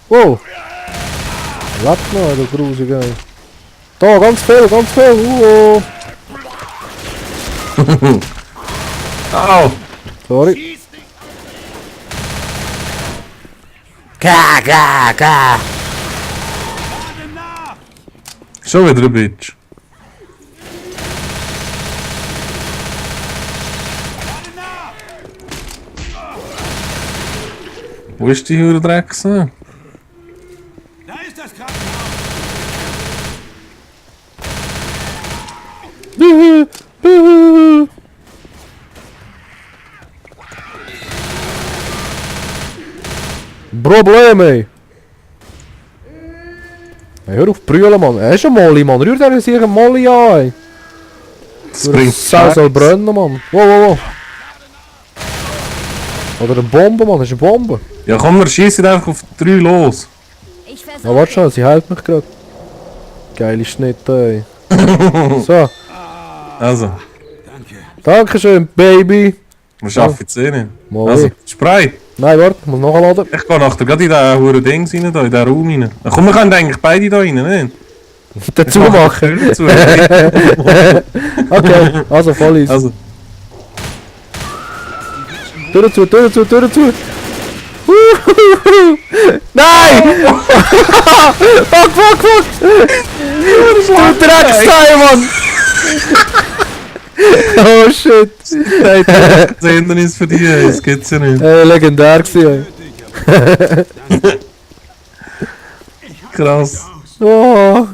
Wow! Lebt noch, du Grusige. Da, ganz viel, ganz viel! Au! Sorry. Schon wieder ein Bitch. Wo ist die Hure Drecksau? Da ist das Krankenhaus! Probleme! Hey, hör auf brüllen, Mann. Er ist ein Molly, Mann. Rührt er sich ein Molly an, ey. Das bringt Sau soll brennen, Mann. Wow. Oder eine Bombe, Mann. Das ist eine Bombe. Ja komm, wir schießen einfach auf 3 los. Ich Ja, versuche. warte schnell, sie heilt mich gerade. Geile Schnitte, ey. So. Also, Dankeschön, Baby. wir schaffen jetzt eh nicht. Molly. Also, Spray. Nein, warte, ich muss nachladen. Ich gehe nachher gerade in diesen Huren Dings rein, da, in diesen Raum rein. Na komm, wir können eigentlich beide da rein, nicht? Dazu machen. Dazu. Okay, also voll ist. Also, Tür zu. Nein! Fuck! Du Drecksteil, Mann! Oh shit! das Hindernis für dich, das gibt's ja nicht. Legendär gewesen, Krass. ey. Oh.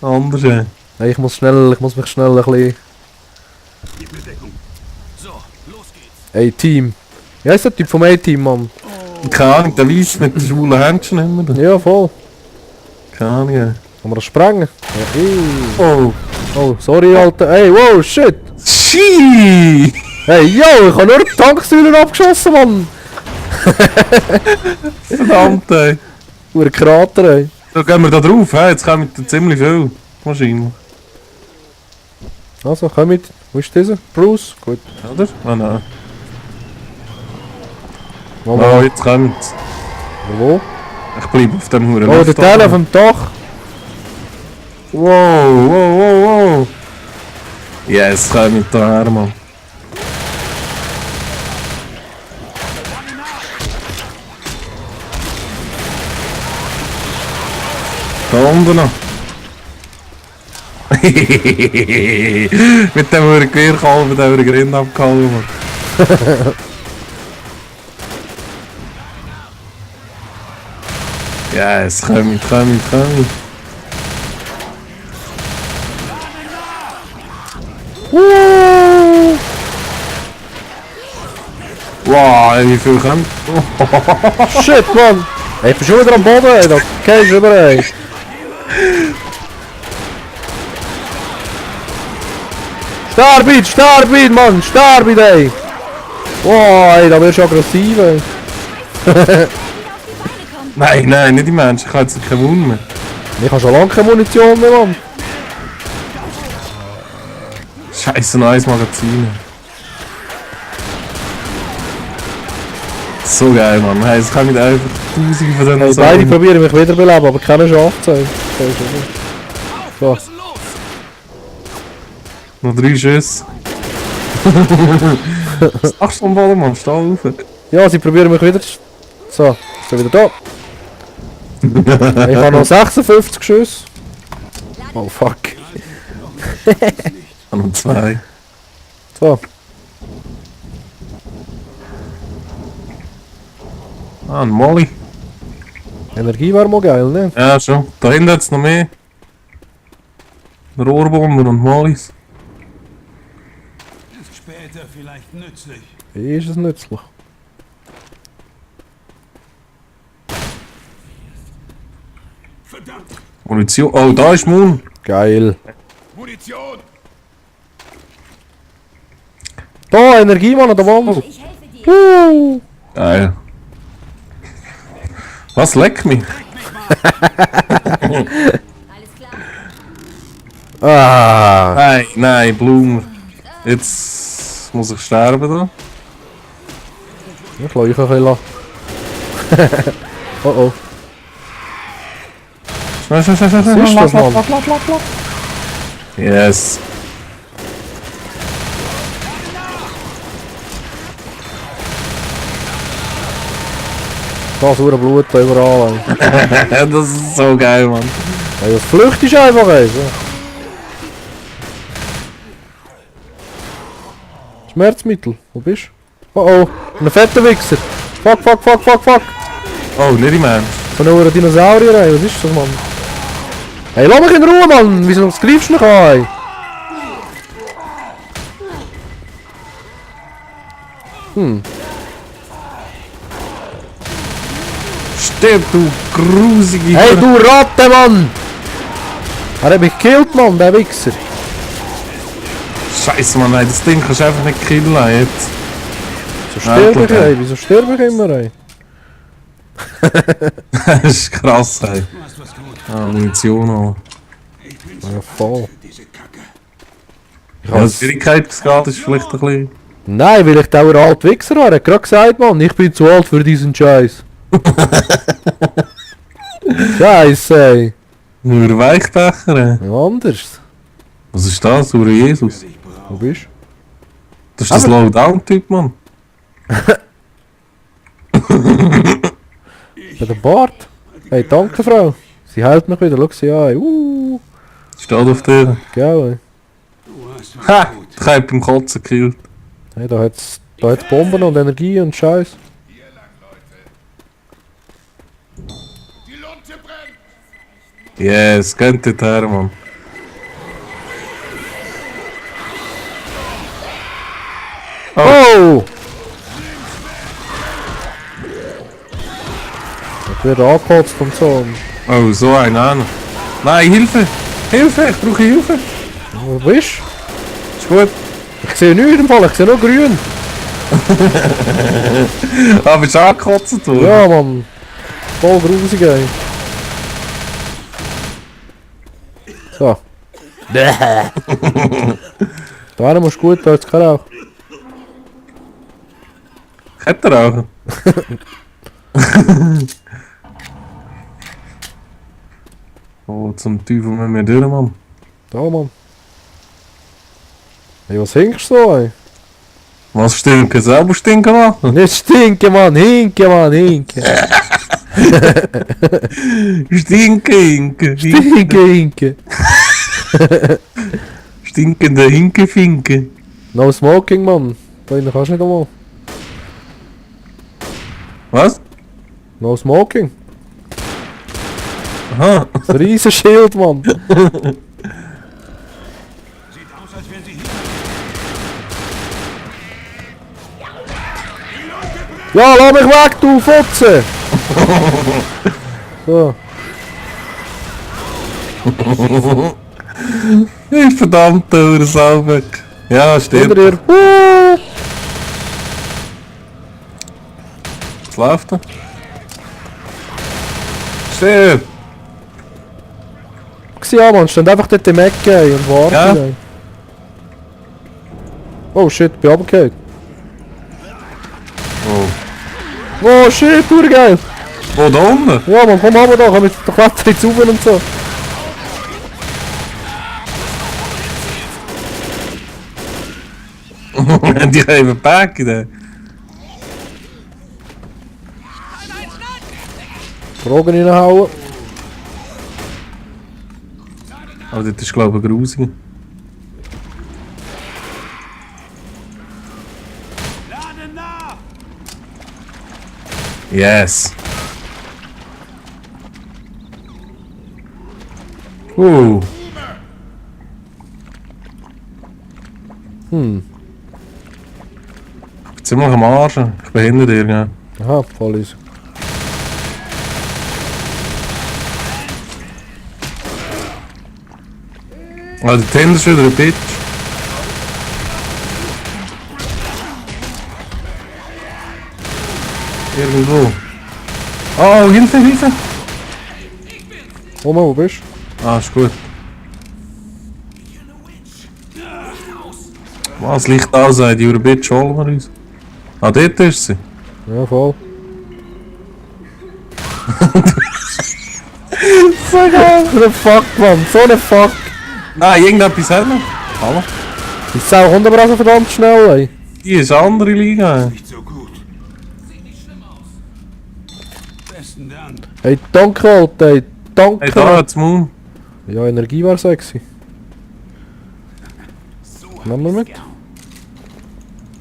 Anders, ey. Hey, ich muss mich schnell ein bisschen... Gib mir Deckung. So, los geht's. Ey, Team. Wie heisst der Typ vom A-Team, Mann? Keine Ahnung, der Weiss mit den schwulen Händchen immer. Ja, voll. Keine Ahnung, ey. Kann man das sprengen? Ja, Oh. oh, sorry, Alter. Ey, wow, shit! Schii! Hey, yo, ich hab nur die Tanksäulen abgeschossen, Mann! Verdammt, ey. Ur Krater, ey. So, gehen wir da drauf, hey? Jetzt kommen ziemlich viel. Wahrscheinlich. Also, komm mit. Wo ist dieser? Bruce? Gut. Oder? Ah, nein. Wo? Oh, jetzt kommt's. Wo? Ich bleibe auf dem Huren. Oh, der Teil auf dem Dach. Wow. Yes, komm mit daher, Mann. Da unten noch. Mit dem Huren Gewehrkalben, den Huren Grind abgehalten, Mann. Yes, komm mit. Wow, ey, wie viel kommt? Shit, Mann! Ey, ich bin schon wieder am Boden, ey. Da gehst du rüber, ey. Starbit, Mann! Starbit, ey! Wow, ey, da wirst du aggressiv, ey. Nein, nicht die Menschen, ich habe jetzt keine Wunde mehr. Ich habe schon lange keine Munition mehr, Mann. Scheiße, noch ein Magazin. So geil, Mann. Hey, es kann nicht einfach tausende von Hey, diesen beide Sachen. probieren mich wiederbeleben, aber keiner schafft es, ey. So. Los! Noch 3 Schüsse. Was machst du am Boden, Mann? Steh auf. Ja, sie probieren mich wieder. So, ist er wieder da. Ich habe noch 56 Schüsse. Oh fuck. Noch 2. So. Ah, ein Molly. Energie wäre mal geil, ne? Ja, schon. Da hinten hat es noch mehr. Rohrbomber und Mollys. Später vielleicht nützlich. Wie ist es nützlich? Verdammt! Munition. Oh, da ist Moon. Geil. Munition! Da, Energie, Mann, an der Wand. Ich helfe dir. Geil. Was leck mich? Alles klar. Ah. Nein, Blumen. Jetzt muss ich sterben da. Ich lasse euch ein bisschen. Oh oh. Schnell, schnell, schnell, Was schnell. ist das, Mann? Yes. Da ist nur Blut überall. Ey. Das ist so geil, Mann. Hey, das flüchtet einfach, ey. So. Schmerzmittel, wo bist du? Oh oh, ein fetter Wichser. Fuck, fuck, fuck, fuck, fuck. Oh, nicht im Ernst. So eine Dinosaurier, ey. Was ist das, Mann? Hey, lass mich in Ruhe, Mann. Wieso greifst du mich an, ey? Stirb, du grusige... Hey, du Ratte, Mann! Er hat mich gekillt, Mann, der Wichser. Scheiße, Mann, ey, das Ding kannst du einfach nicht killen jetzt. Wieso sterbe ich, ey? Wieso sterbe ich immer, ey? Das ist krass, ey. Du hast was gut. Ah, Munition auch. Ich bin Ja, voll. diese Kacke. Ja, die Schwierigkeitsgrad ist vielleicht ein bisschen... Nein, weil ich der alte Wichser war. Er hat gerade gesagt, Mann, ich bin zu alt für diesen Scheiß. Scheiße, ey. Nur Weichbecher, ey. Ja, anders. Was ist das, Ure Jesus? Ich brauche. Wo bist Das ist das Aber- Low-Down-Typ, Mann. du? Bei der Bart. Hey, danke, Frau. Sie hält mich wieder. Schau sie an, ey. Steht auf dir. Gell, ey. Du hast was Ha! gut. Ich hab beim Kotzen gekillt. Hey, da hat's Bomben und Energie und Scheiß. Yes, geht dort her, Mann. Oh! Ich werde angekotzt und so. Oh, so ein an. Nein, Hilfe! Hilfe! Ich brauche Hilfe! Wo bist Ist gut. du? Ich sehe nichts im Fall, ich sehe nur grün. Aber bist du angekotzt worden? Ja, Mann. Voll grusig, ey. So. Da musst du gut, da hat's keinen Rauch. Hätte er auch. Oh, zum Teufel müssen wir durch, Mann. Da, Mann. Hey, was hinkst du so, ey? Was stinken? Selber stinken machen? Nicht stinken, Mann. Hinken, Mann, hinken. Stinken, Hinken. Hinken, hinken. Stinkende Hinkefinken. No smoking, Mann. Da hinten kannst du nicht einmal. Was? No smoking. Aha. Das Riesenschild, Mann. Sieht aus, als wären sie hier. Ja, lass mich weg, du Fotze! So. Ich verdammte Saubeck. Ja, stimmt. Hinter dir. Was läuft da? Stirb! Ja, Mann, stand einfach dort im Ecke ey, und warten. Ja. Ey. Oh shit, bin runtergefallen. Oh. Oh shit, geil. Wo, da unten? Ja, Mann, komm runter da, komm jetzt, da kletter jetzt rauf und so. Die geven pakken daar. Drogen reinhauen. Oh, dit is geloof ik Roezingen. Laden nach! Yes. Oeh. Ziemlich am Arsch. Ich bin hinter dir, ja. Aha, voll ist. Oh, die Tinder ist wieder ein Bitch. Irgendwo. Oh, Hilfe, Hilfe! Oma, wo bist du? Ah, ist gut. Was liegt da, sagt die Bitch, holen wir uns. Ah, dort ist sie. Ja, voll. So geil! So ein Fuck, Mann, so ein Fuck. Nein, irgendetwas haben wir. Hallo? Die Sau kommt aber auch so verdammt schnell, ey. Die ist eine andere Liga. Nicht so gut. Sieht nicht schlimm aus. Besten Dank. Hey, danke, Alter, ey, danke. Hey, da hat's Moon. Ja, Energie war sexy. So Nehmen wir mit.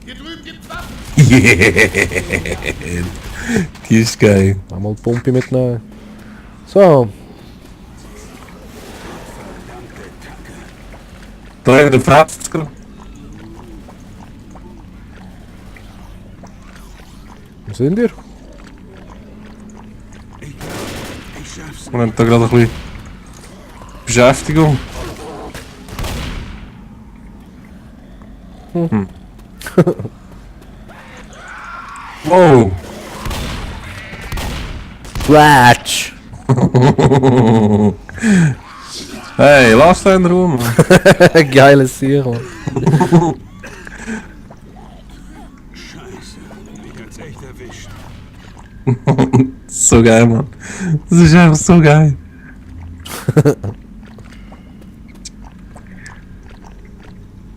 Hier drüben gibt's Waffen. Yeah. Die ist geil. Einmal die Pumpe mitnehmen. So, Da haben wir den Fetzger. wo sind ihr? Ich schaff's. Wir haben da gerade ein bisschen Beschäftigung. Wow! Flatsch! Hey, lass den Raum. Geiles Sieg, Mann. Scheiße. Mich hat's echt erwischt. So geil, Mann. Das ist einfach so geil.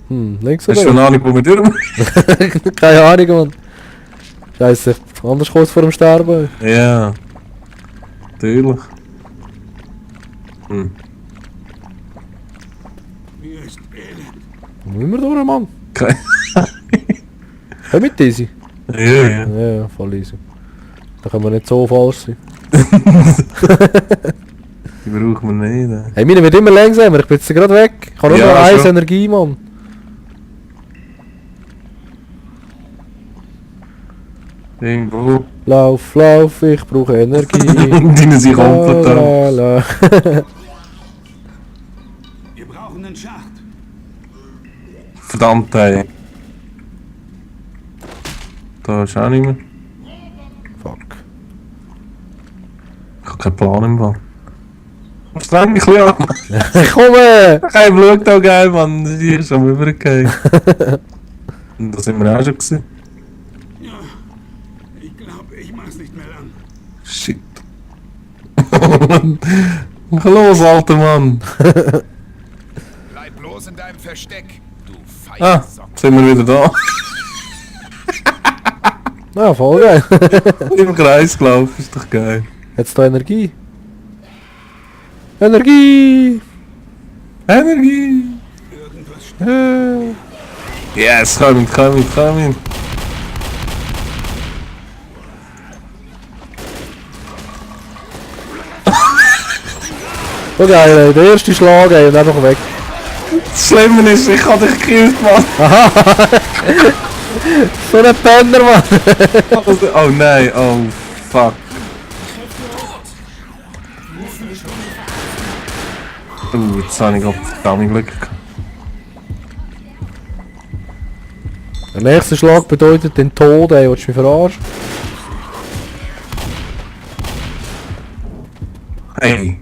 Links Hast du oder? eine Ahnung, wo wir durch müssen? Keine Ahnung, Mann. Scheiße, anders kurz vor dem Sterben. Ja. Natürlich. Mir ist elend. Wo müssen wir durch, Mann? Keine Komm mit, easy. Ja, ja. Ja, voll easy. Da können wir nicht so falsch sein. Die brauchen wir nicht. Hey, meine wird immer langsamer, ich bin jetzt gerade weg. Ich habe nur Ja, noch 1 schon. Energie, Mann. Irgendwo. Lauf, lauf, ich brauche Energie. Deine sind komplett an. La, la. Wir brauchen einen Schacht. Verdammt, ey. Da ist auch nicht mehr. Fuck. Ich habe keinen Plan im Fall. Was lenkt mich ein bisschen an? Komme! Hey, schaut auch geil, Mann. Das ist hier schon übergegangen. Und da sind wir auch schon gewesen. Ja. Ich glaube, ich mach's nicht mehr lang. Shit. Mach los, alter Mann. Bleib bloß in deinem Versteck, du Ah, Feigsock. sind wir wieder da. Ja, voll geil. Im Kreis gelaufen, ist doch geil. Jetzt da Energie. Energie! Energie! Irgendwas Yes, coming, coming, coming. So geil, ey. Der erste Schlag, ey, und einfach weg. Das Schlimme ist, ich hab dich gekillt, Mann. So ein Penner, Mann. Oh nein, oh fuck. Jetzt habe ich gerade verdammt Glück gehabt. Der nächste Schlag bedeutet den Tod, ey. Willst du mich verarschen? Hey.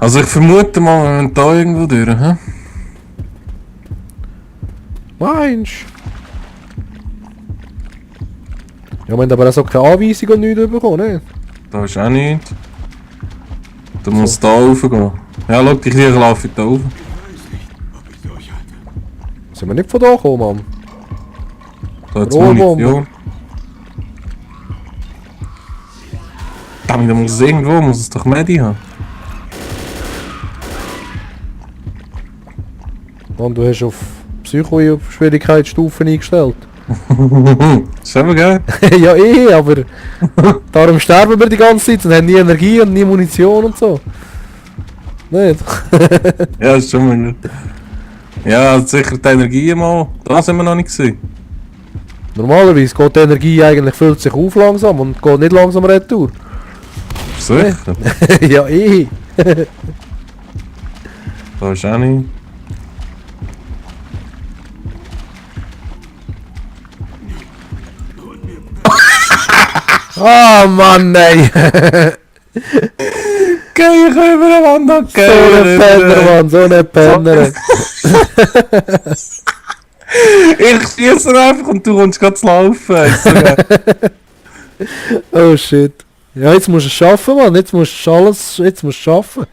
Also ich vermute mal, wir müssen da irgendwo durch, hä? Meinst ja, wir haben aber auch so keine Anweisung und nichts bekommen, ne? Da ist auch nichts. Du musst da raufgehen. Ja, schau, die Krieger laufen da rauf. Ich weiß nicht, ob ich durchhalte. Sind wir nicht von da gekommen, Mann? Da hat's Rohrbombe. Munition. Damit, da muss es irgendwo, muss es doch Medi haben. Mann, du hast auf Psycho-Schwierigkeitsstufen eingestellt. Ist aber geil. Ja, aber darum sterben wir die ganze Zeit und haben nie Energie und nie Munition und so. Nicht? Ja, ist schon mal gut. Ja, sicher die Energie mal. Da sind wir noch nicht gesehen. Normalerweise geht die Energie eigentlich, füllt sich auf langsam und geht nicht langsam retour. Sicher. Ja, Da ist auch nicht. Ah, Mann, ey! Geil, ich kann übereinander So ein Penner, Mann, so ein Penner. Ich schieße einfach und du kommst gerade zu laufen. Ist so geil. Oh shit. Ja, jetzt musst du es schaffen, Mann. Jetzt musst du alles. Jetzt musst du schaffen.